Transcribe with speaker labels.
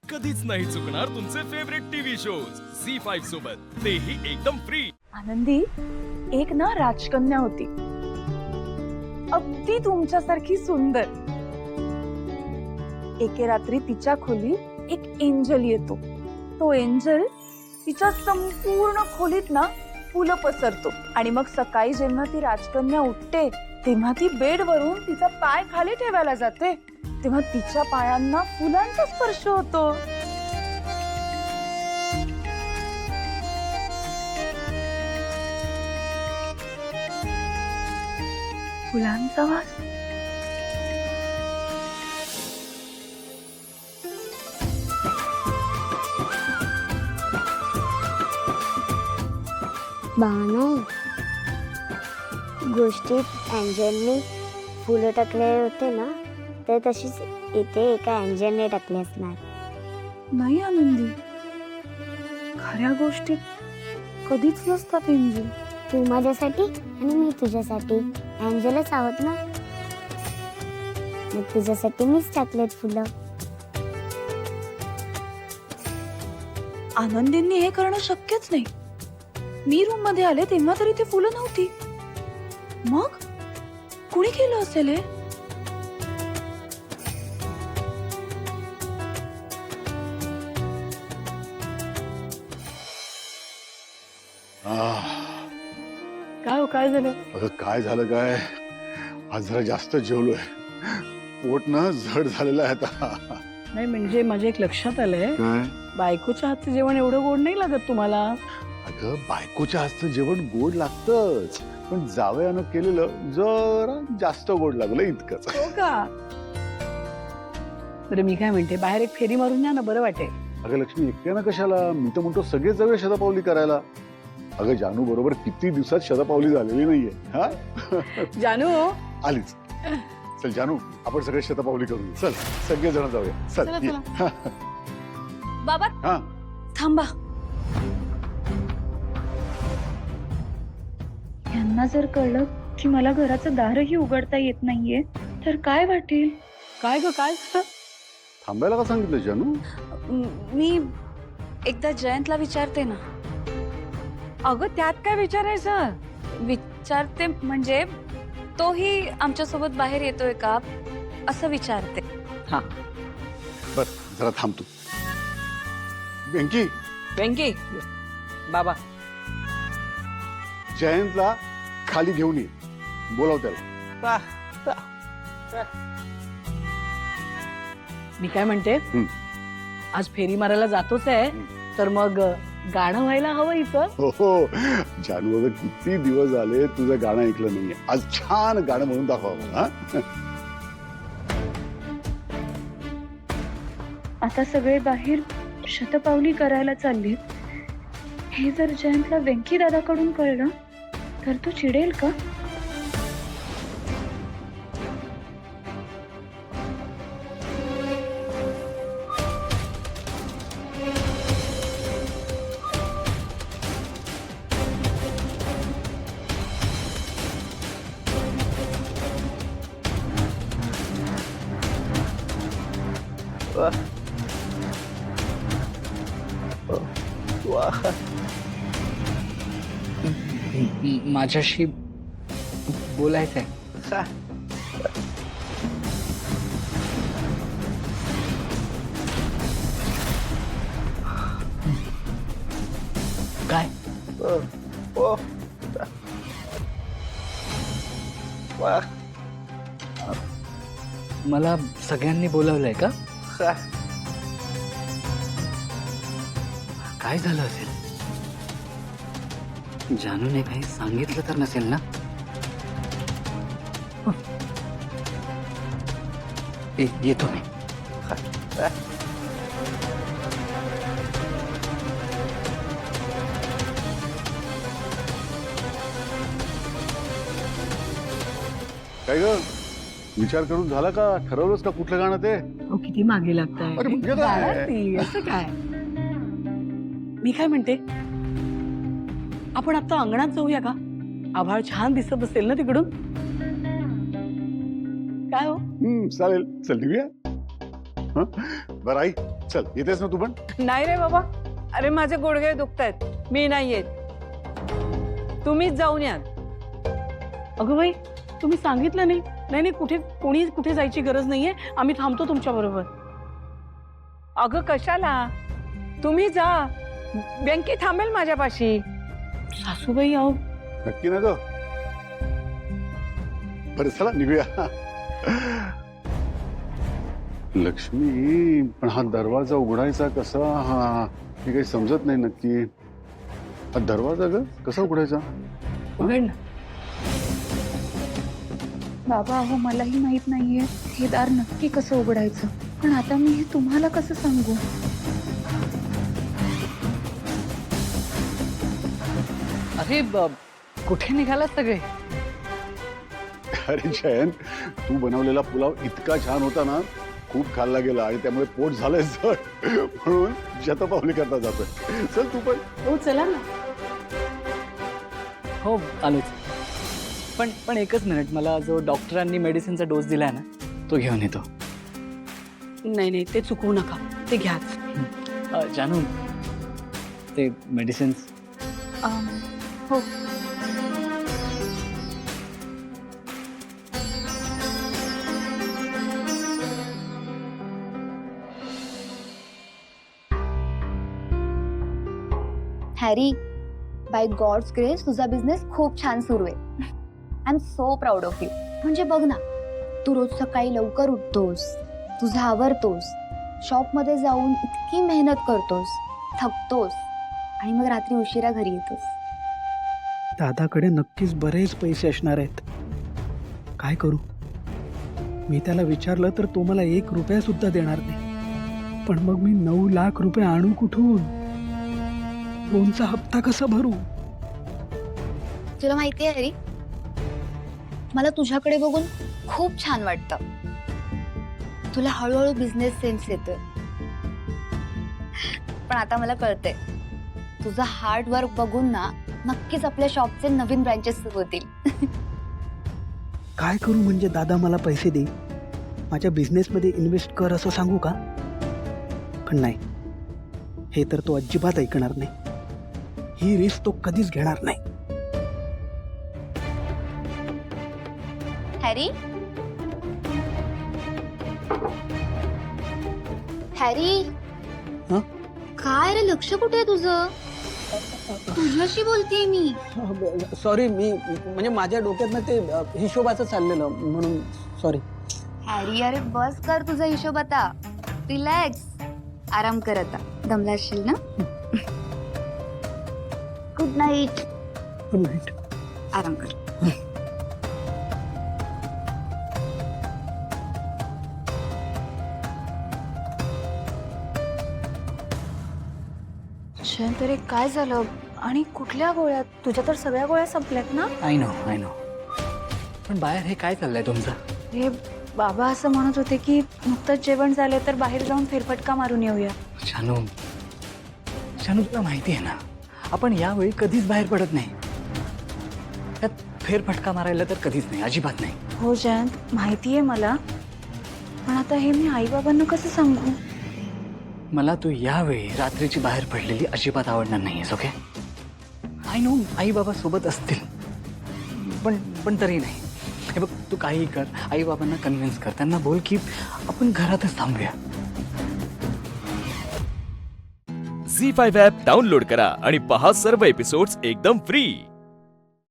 Speaker 1: कधीच नाही चुकणार तुमचे फेवरेट टीव्ही शोज झी5 सोबत, तेही एकदम फ्री।
Speaker 2: आनंदी, एक ना राजकन्या होती, अगदी तुमच्यासारखी सुंदर। एके रात्री तिच्या खोलीत एक एंजल येतो। तो एंजल तिच्या संपूर्ण खोलीत ना फुलं पसरतो आणि मग सकाळी जेव्हा ती राजकन्या उठते तेव्हा ती बेडवरून तिचा पाय खाली ठेवायला जाते, तेव्हा तिच्या पायांना फुलांचा स्पर्श होतो। फुलांचा वास।
Speaker 3: बानो, गोष्टीत एंजलने फुलं टाकले होते ना, तर तशीच इथे एका एंजलने टाकले असणार।
Speaker 2: नाही आनंदी, खऱ्या गोष्टीत कधीच नसतात एंजल।
Speaker 3: तू माझ्यासाठी आणि मी तुझ्यासाठी एंजलच आहोत ना, मग तुझ्यासाठी मीच टाकलेत फुलं।
Speaker 2: आनंदींनी हे करणं शक्यच नाही। मी रूम मध्ये आले तेव्हा तरी ते फुलं नव्हती, मग कुणी केलं असेल हे? काय हो, काय झालं?
Speaker 4: अगं काय झालं काय, आज जरा जास्त जेवलोय, पोट ना जड झालेलं आहे आता।
Speaker 2: नाही म्हणजे माझ्या एक लक्षात आलंय,
Speaker 4: काय?
Speaker 2: बायकोच्या हातचं जेवण एवढं गोड नाही लागत तुम्हाला।
Speaker 4: अगं बायकोच्या हातचं जेवण गोड लागतच, पण जावयानं केलेलं जरा जास्त गोड लागलं इतकंच।
Speaker 2: हो का? बरं मी काय म्हणते, बाहेर एक फेरी मारून या ना, बरं वाटेल।
Speaker 4: अगं लक्ष्मी, एकट्यानं कशाला, मी तर म्हणतो सगळे जाऊया शतपावली करायला। अगं जानू बरोबर किती दिवसात शतपावली झालेली नाहीये। हा
Speaker 2: जानू,
Speaker 4: आलीच, चल जानू आपण सगळे शतपावली करू, चल सगळे जण जाऊया, चल
Speaker 2: चला,
Speaker 4: ये.
Speaker 2: चला. बाबा
Speaker 4: हा
Speaker 2: थांबा, यांना जर कळलं की मला घराचं दारही उघडता येत नाहीये तर काय वाटेल? काय ग, काय झालं?
Speaker 4: थांबायला का सांगितलं जानू?
Speaker 2: मी एकदा जयंतला विचारते ना। अगं त्यात काय विचारायचं? विचारते म्हणजे तोही आमच्या सोबत बाहेर येतोय का असं विचारते।
Speaker 4: बर जरा थांब तू। वेंकी,
Speaker 5: वेंकी, बाबा
Speaker 4: जयंतला खाली घेऊन ये, बोलाव त्याला।
Speaker 5: मी काय म्हणते, आज फेरी मारायला जातोच आहे, तर मग गाणं व्हायला हवं इथं।
Speaker 4: हो हो जानू, अगं किती दिवस झाले तुझं गाणं ऐकलं नाहीये, आज छान गाणं म्हणून दाखवा मला।
Speaker 2: आता सगळे बाहेर शतपावली करायला चाललेत, हे जर जयंतला वेंकी दादाकडून कळलं तर तो चिडेल का?
Speaker 5: माझ्याशी बोलायचंय। काय? मला सगळ्यांनी बोलावलंय का? काय झालं असेल? जानूने काही सांगितलं तर नसेल ना? येतो मी।
Speaker 4: काय ग, विचार करून झाला का? ठरवलंस का कुठलं गाणं ते?
Speaker 5: किती मागे लागताय?
Speaker 4: अरे म्हणजे काय?
Speaker 5: गाणार ती, असं काय? मी काय म्हणते, आपण आता अंगणात जाऊया का? आभाळ छान दिसत असेल ना तिकडून? काय हो?
Speaker 4: चालेल, चल निघूया। बरं आई, चल येतेस ना तू पण?
Speaker 6: नाही रे बाबा, अरे माझे गुडघे दुखतायत, मी नाही येत, तुम्हीच जाऊन या.
Speaker 5: अगं बाई, तुम्ही सांगितलं नाही. नाही नाही, कुठे जायची गरज नाहीये, आम्ही थांबतो तुमच्या बरोबर.
Speaker 6: अगं कशाला, तुम्ही जा, बँकी थांबेल माझ्यापाशी.
Speaker 5: सासूबाई अहो,
Speaker 4: नक्की ना ग? बरं चला निघूया. लक्ष्मी, पण हा दरवाजा उघडायचा कसा? हा हे काही समजत नाही नक्की. हा दरवाजा ग कसा उघडायचा?
Speaker 5: उघड ना.
Speaker 2: बाबा अहो मलाही माहित नाहीये हे दार नक्की कसं उघडायचं, पण आता मी हे तुम्हाला कसं सांगू?
Speaker 5: अरे कुठे निघालात सगळे?
Speaker 4: अरे जयंत, तू बनवलेला पुलाव इतका छान होता ना, खूप खाल्ला गेला आणि त्यामुळे पोट झालंय जड, म्हणून शतपावली करता जातोय. चल तू पण.
Speaker 5: हो चला ना.
Speaker 7: हो आलोच. पण एकच मिनिट, मला जो डॉक्टरांनी मेडिसिनचा डोस दिलाय ना तो घेऊन येतो.
Speaker 5: नाही नाही, ते चुकवू नका, ते घ्याच.
Speaker 7: जानू, ते मेडिसिन्स.
Speaker 2: हो.
Speaker 3: हॅरी, बाय गॉड्स ग्रेस तुझा बिझनेस खूप छान सुरू आहे. I am so proud of you. म्हणजे बघ ना, तू रोज सकाळी लवकर उठतोस, तुझं आवरतोस, शॉपमध्ये जाऊन इतकी मेहनत करतोस, थकतोस आणि मग रात्री उशिरा घरी येतोस.
Speaker 8: दादाकडे नक्कीच बरेच पैसे असणार आहेत. काय करू? मी त्याला विचारलं तर तो मला 1 रुपया सुद्धा देणार नाही. पण मग मी 9 लाख रुपये आणू कुठून? लोनचा हप्ता कसा भरू?
Speaker 3: तुला माहितीये हरी, मला तुझ्याकडे बघून खूप छान वाटतं. तुला हळूहळू बिझनेस सेन्स येतोय. पण आता मला कळतंय, तुझं हार्ड वर्क बघून ना नक्कीच आपल्या शॉपचे नवीन ब्रँचेस सुरू होतील.
Speaker 8: काय करू म्हणजे दादा मला पैसे दे, माझ्या बिझनेसमध्ये इन्व्हेस्ट कर असं सांगू का? पण नाही, हे तर तो अजिबात ऐकणार नाही. ही रिस्क तो कधीच घेणार नाही.
Speaker 3: हॅरी, हॅरी,
Speaker 8: हं?
Speaker 3: काय रे, लक्ष कुठे आहे तुझं? तुझ्याशी बोलतेय मी.
Speaker 8: सॉरी, मी म्हणजे माझ्या डोक्यातनं ते हिशोबाचं चाललेलं म्हणून सॉरी.
Speaker 3: हॅरी, अरे बस कर तुझा हिशोब आता. रिलॅक्स, आराम कर आता. दमला असशील ना? Good night.
Speaker 8: Good night.
Speaker 3: आराम कर.
Speaker 2: तरी काय झालं आणि कुठल्या गोळ्या? तुझ्या तर सगळ्या गोळ्या संपल्यात ना?
Speaker 7: I know. पण बाहेर हे काय चाललंय तुमचं?
Speaker 2: हे बाबा असं म्हणत होते की नुकतंच जेवण झालं तर बाहेर जाऊन फेरफटका मारून येऊया.
Speaker 7: जानू, तुला माहिती आहे ना, आपण यावेळी कधीच बाहेर पडत नाही. त्यात फेरफटका मारायला तर कधीच नाही, अजिबात नाही.
Speaker 2: हो जयंत, माहितीये मला, पण आता हे मी आईबाबांना कसं सांगू?
Speaker 7: मला तू यावेळी रात्रीची बाहेर पडलेली अजिबात आवडणार नाहीयेस. ओके? आय नो, आई बाबा सोबत असतील, पण तरी नाही. हे बघ, तू काही कर, आई बाबांना कन्व्हिन्स कर, त्यांना बोल की आपण घरातच थांबूया.
Speaker 1: झी5 ॲप डाउनलोड करा आणि पहा सर्व एपिसोड्स एकदम फ्री.